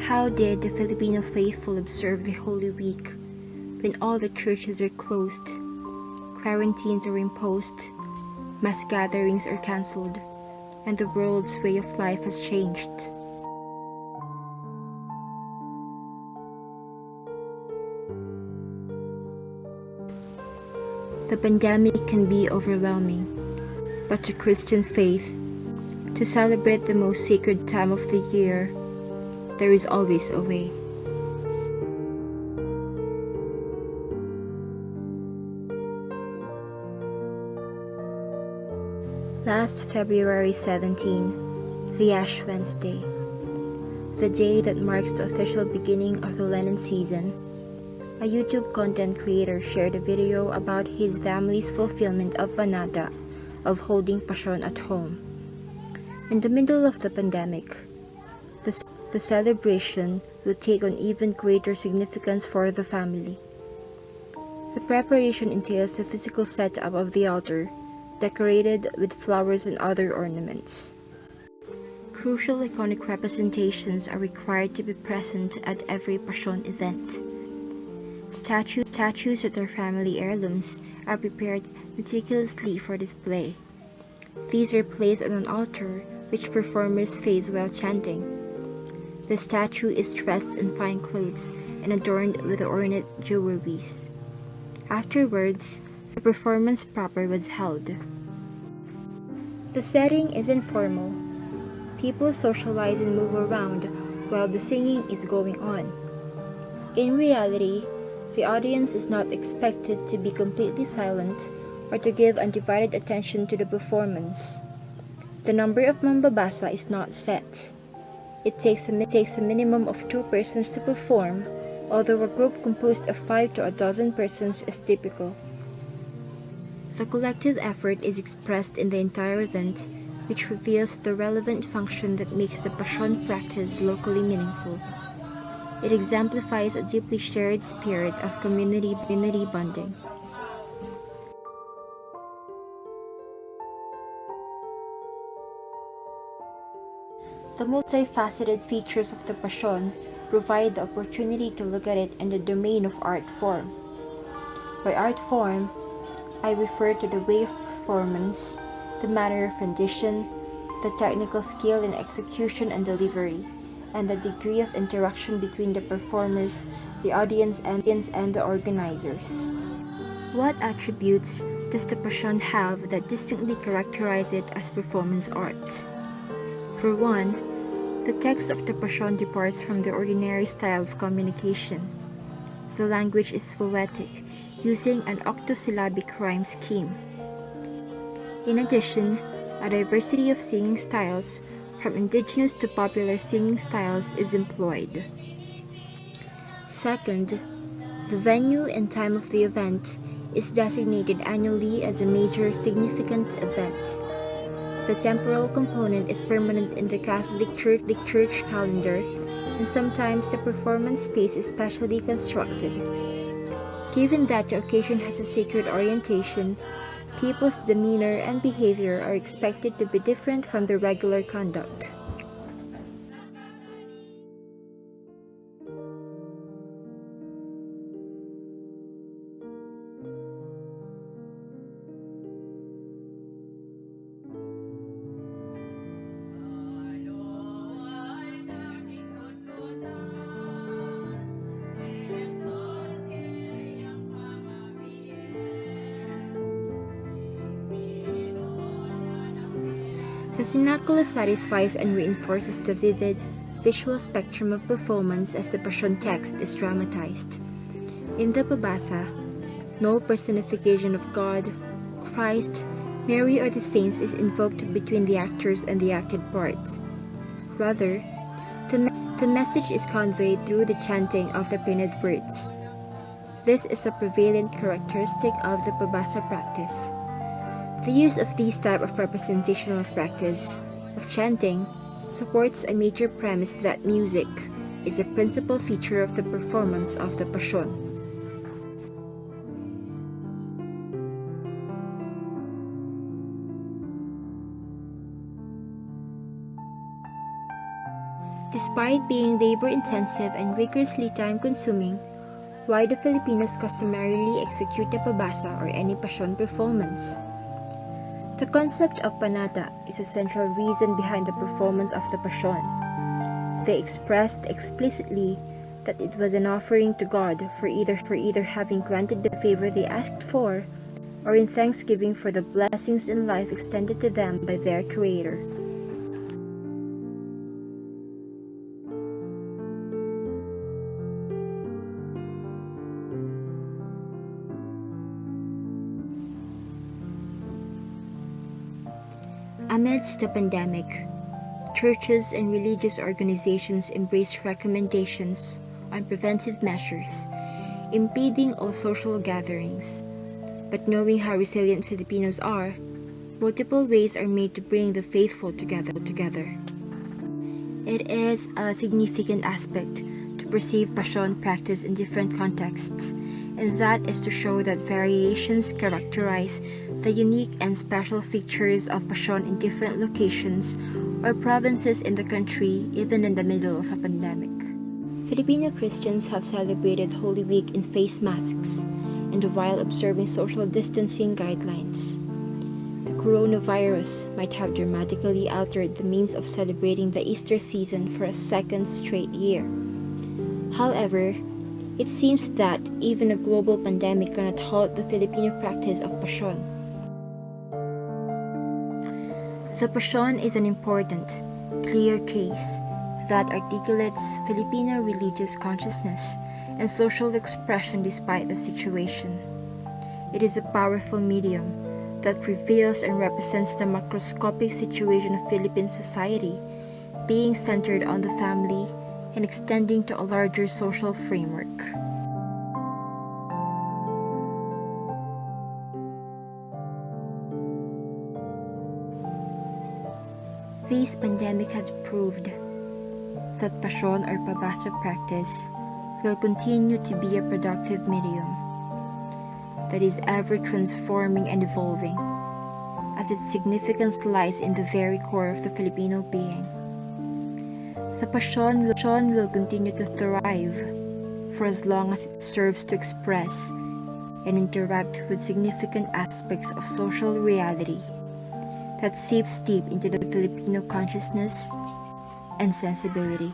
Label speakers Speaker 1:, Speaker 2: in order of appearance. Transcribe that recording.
Speaker 1: How did the Filipino faithful observe the Holy Week when all the churches are closed, quarantines are imposed, mass gatherings are cancelled, and the world's way of life has changed? The pandemic can be overwhelming, but to Christian faith, to celebrate the most sacred time of the year, there is always a way. Last February 17, the Ash Wednesday, the day that marks the official beginning of the Lenten season, a YouTube content creator shared a video about his family's fulfillment of Panata of holding Pasyon at home. In the middle of the pandemic, the celebration would take on even greater significance for the family. The preparation entails the physical setup of the altar, decorated with flowers and other ornaments. Crucial iconic representations are required to be present at every Pasyon event. Statues that are family heirlooms are prepared meticulously for display. These are placed on an altar which performers face while chanting. The statue is dressed in fine clothes and adorned with ornate jewelries. Afterwards, the performance proper was held. The setting is informal. People socialize and move around while the singing is going on. In reality, the audience is not expected to be completely silent or to give undivided attention to the performance. The number of mambabasa is not set. It takes a minimum of 2 persons to perform, although a group composed of 5 to a dozen persons is typical. The collective effort is expressed in the entire event, which reveals the relevant function that makes the Pasyon practice locally meaningful. It exemplifies a deeply shared spirit of community bonding. The multifaceted features of the Pasyon provide the opportunity to look at it in the domain of art form. By art form, I refer to the way of performance, the manner of rendition, the technical skill in execution and delivery, and the degree of interaction between the performers, the audience, and the organizers. What attributes does the Pasyon have that distinctly characterize it as performance art? For one, the text of the Pasyon departs from the ordinary style of communication. The language is poetic, using an octosyllabic rhyme scheme. In addition, a diversity of singing styles, from indigenous to popular singing styles, is employed. Second, the venue and time of the event is designated annually as a major significant event. The temporal component is permanent in the Catholic Church calendar, and sometimes the performance space is specially constructed. Given that the occasion has a sacred orientation, people's demeanor and behavior are expected to be different from the regular conduct. The Cenacle satisfies and reinforces the vivid, visual spectrum of performance as the Pasyon text is dramatized. In the Pabasa, no personification of God, Christ, Mary, or the saints is invoked between the actors and the acted parts. Rather, the message is conveyed through the chanting of the printed words. This is a prevalent characteristic of the Pabasa practice. The use of these type of representational practice, of chanting, supports a major premise that music is a principal feature of the performance of the Pasyon. Despite being labor-intensive and rigorously time-consuming, why do Filipinos customarily execute the pabasa or any pasyon performance? The concept of panata is a central reason behind the performance of the pasyon. They expressed explicitly that it was an offering to God for either having granted the favor they asked for, or in thanksgiving for the blessings in life extended to them by their Creator. Amidst the pandemic, churches and religious organizations embraced recommendations on preventive measures, impeding all social gatherings. But knowing how resilient Filipinos are, multiple ways are made to bring the faithful together. It is a significant aspect to perceive pasyon practice in different contexts, and that is to show that variations characterize the unique and special features of pasyon in different locations or provinces in the country, even in the middle of a pandemic. Filipino Christians have celebrated Holy Week in face masks and while observing social distancing guidelines. The coronavirus might have dramatically altered the means of celebrating the Easter season for a second straight year. However, it seems that even a global pandemic cannot halt the Filipino practice of pasyon. The pasyon is an important, clear case that articulates Filipino religious consciousness and social expression despite the situation. It is a powerful medium that reveals and represents the macroscopic situation of Philippine society, being centered on the family and extending to a larger social framework. This pandemic has proved that pasyon or pabasa practice will continue to be a productive medium that is ever transforming and evolving, as its significance lies in the very core of the Filipino being. The pasyon will continue to thrive for as long as it serves to express and interact with significant aspects of social reality that seeps deep into the Filipino consciousness and sensibility.